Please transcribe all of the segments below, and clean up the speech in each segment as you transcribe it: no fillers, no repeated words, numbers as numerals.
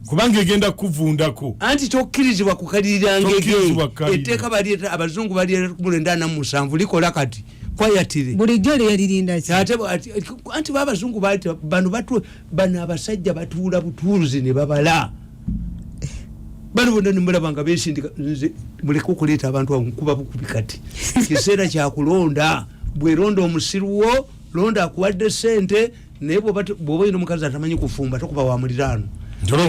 kubanga egenda kuvundako anti tokkirizibwa kukalirira ngege etteeka balieta abazungu balieta ku 1997 likola kati kwayatire bulijjo lyalirinda ki anti babazungu baita bano abasajja batuula butuuzi ne babala bano bonna nimulabanga besindika muleke okuleeta abantu akunkuba bukubi kati kiseera kyakulonda bweronda omusiruwo londa akuwadde sente naye bw'oba ino omukazi atamanyi kufumba tokuba wa muliraano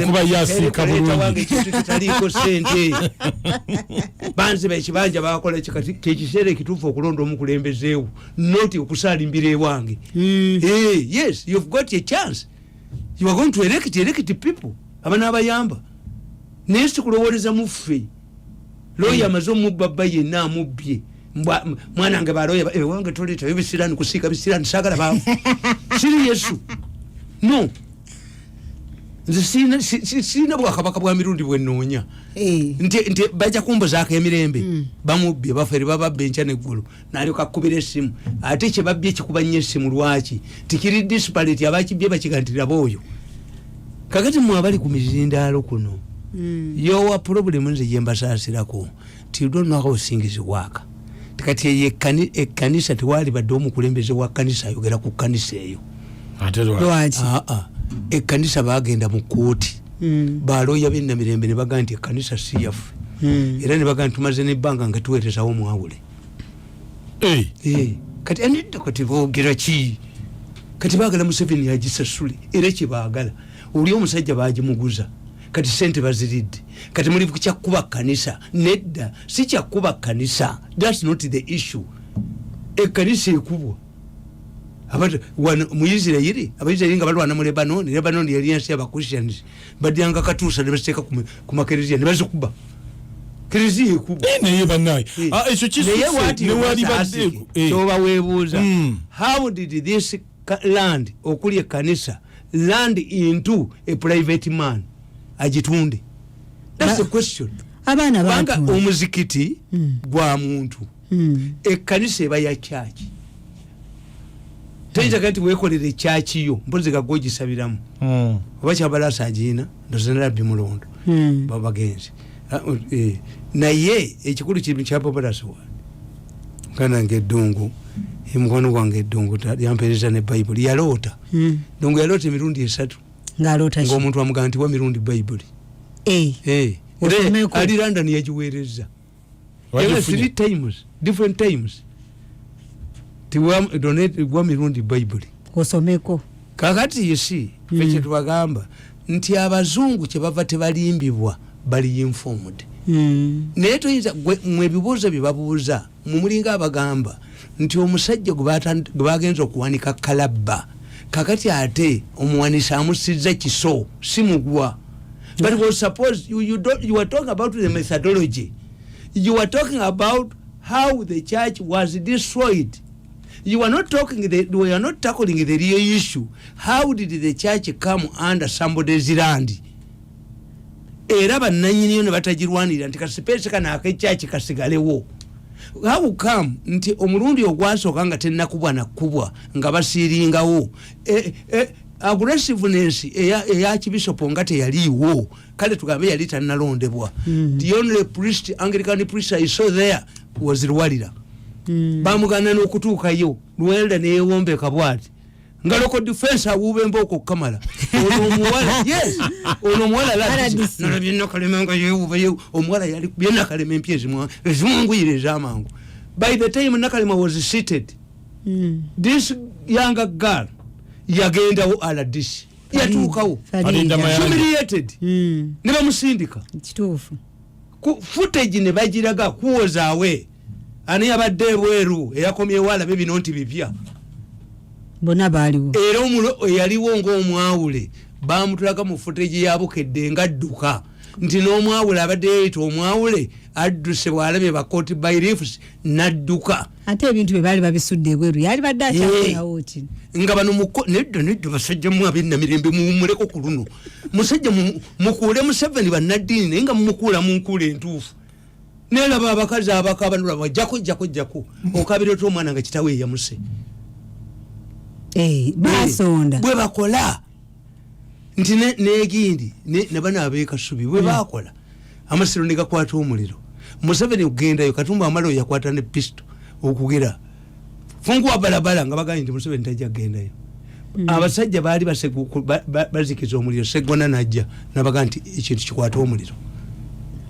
kuba yasiika bulungi ekintu kitaliiko sente banzi bekibanja bakola kyekiseera ekituufu okulonda omukulembezeewo noti okusaalimbira ewange yes you've got a chance you are going to elect people abanaabayamba naye sikulowoleza muffe looyo amaze omubba bba yenna amubbye mwana wange baloya ewange toleetayo bisirani kusiika bisirani saagala baavu siri yesu no nze sirina bwakabaka bwa mirundi bwenoonya nti bajja kumbuzaako emirembe bamubbye bafere bababba enkya neggulu nalyoka akkubira essimu ate kyebabbye kikuba nnyo essimu lwaki tikiri disparity abakibbye bakigantirira booyo kakati mwe abali ku mizindaalo kuno yowa problemu nze gyembasaasirako ti don't know how things work kati ekkanisa tewali badde omukulembeze wa kkanisa ayogera ku kkanisa eyo ekkanisa bagenda mu kooti baloya bennamirembe ne bagaa nti ekkanisa si yaffe era ne bagaa nti tumaze nebbanga nga tuweerezawo omwawule kati anidda kati boogera ki kati baagala Museveni agisasule era kyebaagala oli omusajja bagimuguza kati sente baziridde kati muli kukyakuba kkanisa nedda si kyakuba kkanisa that's not the issue ekkanisa ekubwa abatu mu Isiraeli abayisiraeli nga balwana mu Lebanon yali yansi y'Abakristians badyanga katuusa ne basiteeka ku makereziya ne bazikuba kereziya ekubwa naye bannaye ekyo newali badde kyoba weebuuza how did this land okuli ekkanisa land into a private man agitunde that's the question abana banga omuzikiti gwa muntu ekkanisa eba ya church tayita kati weekolere church yo mpozi gagogisabiramu oba kyabalasa agiina ndozenalabbi mulondo babagenzi naye ekikulu kintu kya populasi wa kanange eddungu emukono gwange eddungu yampeereza ne bayibuli yaloota ddungu yaloota emirundi 3 ng'omuntu amugaa nti wa mirundi bayibuli ali London yagiweereza 3 times different times tiwa mirundi bayibuli osomeko kakati yesi fekye tubagamba nti abazungu kyebava tebalimbibwa bali informed naye toyinza mwe ebibuuzo bye babuuza mumulinga abagamba nti omusajja gwe bagenza okuwanika kalabba kakati ate omuwanisa amusizza kiso simugwa but was suppose you are talking about the methodology, you are talking about how the church was destroyed. You are not we are not tackling the real issue. How did the church come under somebody's land? Era bannanyini ne batagirwanira nti kasipesi kana ak'echurch kasigalewo. How come nti omulundi ogwasooka nga tennakubwa nakubwa nga basiiringawo aggressiveness eya kibisopo nga teyaliiwo kale tugambe yali tannalondebwa. The only priest, Anglican priest I saw there was Lwalira. Bamugana n'okutuukayo Lwelda neyewombeka bwati nga loko defense awube mboko kamala ono muwala yes ono muwala la na byonna kalemenga yewuba omwala yali byonna kaleme empyezi mwa ezimunguyire zamangu. By the time Nakalema was seated, this younger girl yagenda aladisi yatuukawo humiliated ne bamusindika kituufu ku footage ne bagiraga kuwozaawe ani yabadde bweru eyakomye wala bebino nti bipya bona baaliwo era omulo yaliwo ng'omwawule bamutulaga mu footage yabukedde ngadduka nti n'omwawule abadde yeeyita omwawule adduse bwalabye bakoti by refs nadduka ate ebintu bye baali babisudde ebweru yali badde akyafulawo ki nga bano neddo basajja mu ab'ennamirembe mumuleko ku luno musajja mukuule Museveni bannaddiini naye nga mumukuula mu nkuula entuufu nelaba abakazi abakabanula bajjako okabira oti omwana nga kitawe eyamuse basonda bwe bakola nti negindi nabana abeka subi bwe bakola amasiro negakwata omuliro Museveni ugendayo Katumba amalo yakwata ne pisto okugira fungwa balabala nga baganye nti Museveni tajja gendayo abasajja baali bazikiza omuliro Segona najja nabaga nti ekintu kikwata omuliro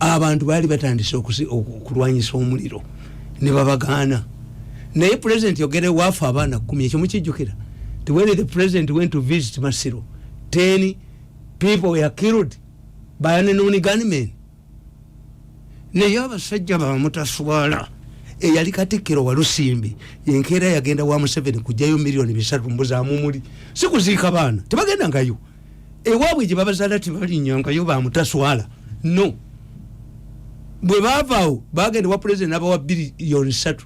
abantu baali batandise okulwanyisa omuliro ne babagaana naye president yogere wafa abana 10 ekyo mukijjukira when the president went to visit Masiro 10 people were killed by an unknown gunman naye abasajja bamutaswala eyali Katikkiro wa Lusimbi yenkeera yagenda wa Museveni kujjayo milioni 3 mbuzaamu muli sikuziika baana tebagenda ngayo ewaabwe gye babazaala tebalinnyangayo bamutaswala no bwe baavaawo bagenda wa president abawa biliyoni 3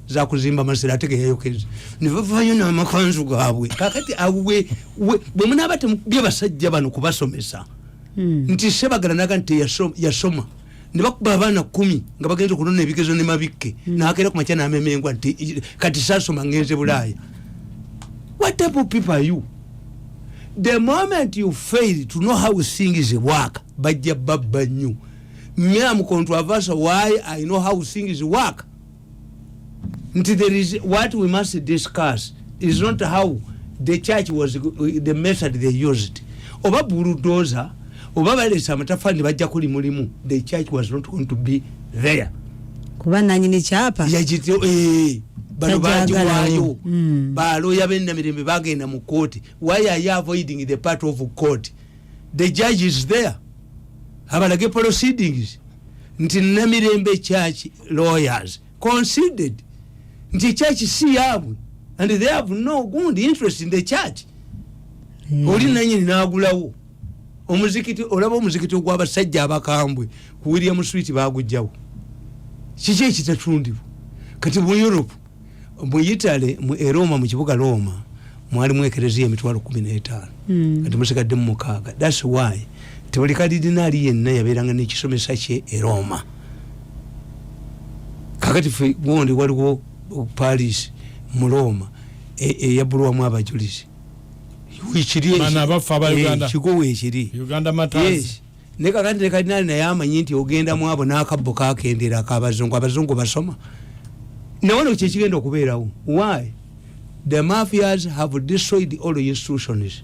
za kuzimba Masiro ate geyayokeza ne bavayo n'amakanzu gaabwe kakati awe bwe munaaba temubye basajja bano kubasomesa nti Sebagala naga nti yasoma ne bakuba abaana 10 nga bagenze okunona ebigezo ne mabikke n'akeera ku makya n'amemengwa nti kati saasoma ngenze Bulaaya. What type of people are you? The moment you fail to know how things work bajja babba nnyo. Me am controversial why I know how things work. There is what we must discuss is not how the church was the method they used. Oba bulldozer oba balesa amatafali bajja kuli mulimu the church was not going to be there. Kuba nanyini chapa yajityo bano bajiwayo balo yabenda mirembe bagenda mu court. Why are you avoiding the part of court? The judge is there. Abalage proceedings nti namirembe church lawyers considered the church see yabwe and they have no good interest in the church. Oli nanyini nagulawo omuzikiti olaba omuzikiti ogw'abasajja abakambwe ku William Street bagujjawo kiki ekitatundibwa kati mu Europe mu Italy mu Roma mu kibuga Roma mwali mu ekereziya emitwalo 15 kati musigadde mu 6. That's why tewali kadidinaali yenna yabeeranga n'ekisomesa kye Roma kakati fe gundi waliwo Paris mu Roma eyabulwamu abajulizi bana bafa aba Uganda kigowe ekiri Uganda matazi. Yes. Ne kakati ne kadinali naye amanyi nti ogenda mu abo n'akabbo kakendera abazungu basoma nawono kyekigenda okubeerawo. Why? The mafias have destroyed all institutions.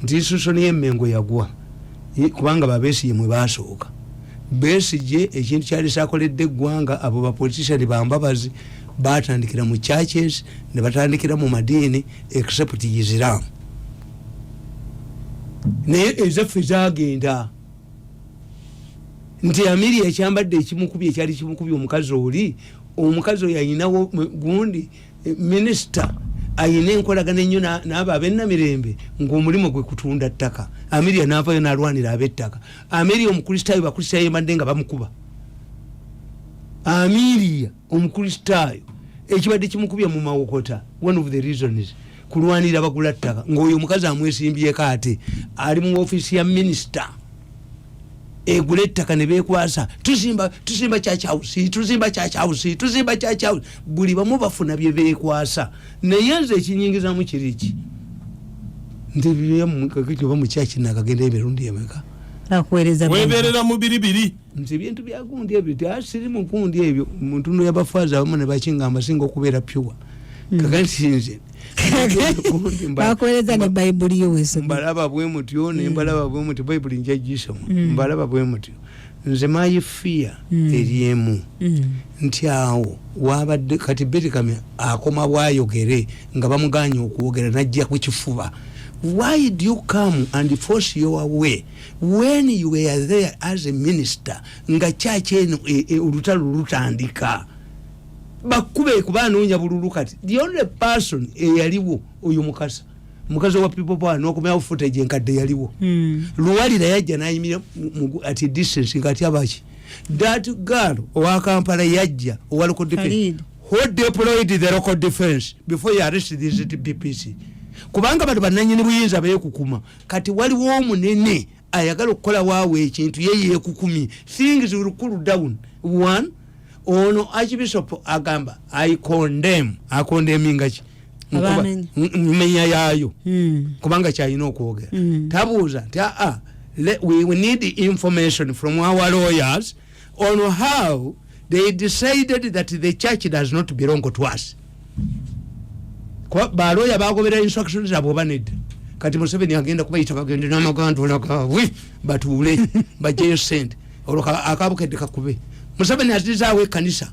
Nti institution y'emmengo yagwa kubanga babesi yemwe basooka Besigye ekintu kyali sakoledde eggwanga abo ba politician bambabazi batandikira mu churches ne batandikira mu madini except Islam. Naye ezaffe zagenda nti Amiri ekyambadde ekimukubye ekyali kimukubye omukazi oli ayinawo gundi minister ayina enkolagana ennyo n'abo ab'ennamirembe ng'omulimu gwe kutunda ttaka. Amiri n'avayo n'alwanira ab'ettaka. Amiri omukristaayo bakristaayo mbadde nga bamukuba. Amiri omukristaayo ekibadde kimukubye mu mawokota one of the reasons kulwanira bagula ttaka ng'oyo omukazi amwesimbyeko ate ali mu ofisi ya minisita egula ettaka ne beekwasa tuzimba church house buli bamu bafuna bye beekwasa naye nze ekinyingizamu kiriki nti byamukakiti oba mu church nakagenda emirundi emeka akuweereza weberera mu biribiri nti ebintu byagundi ebyo tyasiri mu gundi ebyo mu ntundu y'abafaaza abamu ne bakinga amasinga okubeera pure kakati nze bakuweereza ne bayibuli yoweso mbalaba bwe mutyo ne mbalaba bwe mutyo bayibuli njagisoma mbalaba bwe mutyo nze mayifiya eriemu nti awo wabadde kati Betikame akoma bwayogere nga bamuganya okuwogera najja ku kifuba. Why do you come and force your way when you were there as a minister nga church eno olutalo lutandika bakube kubanoonya bululu kati the only person eyaliwo oyo mukazi wa people power n'okomyawo footage enkadde yaliwo Luwalira yajja n'ayimira at distance ngati abaki that girl owa Kampala yajja owa local defense who deployed the local defense before you arrest these BPC kubanga bali bananyini buyinza beekukuma kati waliwo omunene ayagala okukola waawe ekintu yeekukumi things will cool down. One ono Archbishop agamba I condemn ngaki mmenya yaayo kubanga kyalina okwogera tabuuza nti we need information from our lawyers on how they decided that the church does not belong to us. Baloya bagobera instructions abo banedda kati Museveni agenda kubayita bagende n'amagandula gaabwe batuule bajeyo sente olwo akabukedde kakube Museveni azizaawo ekkanisa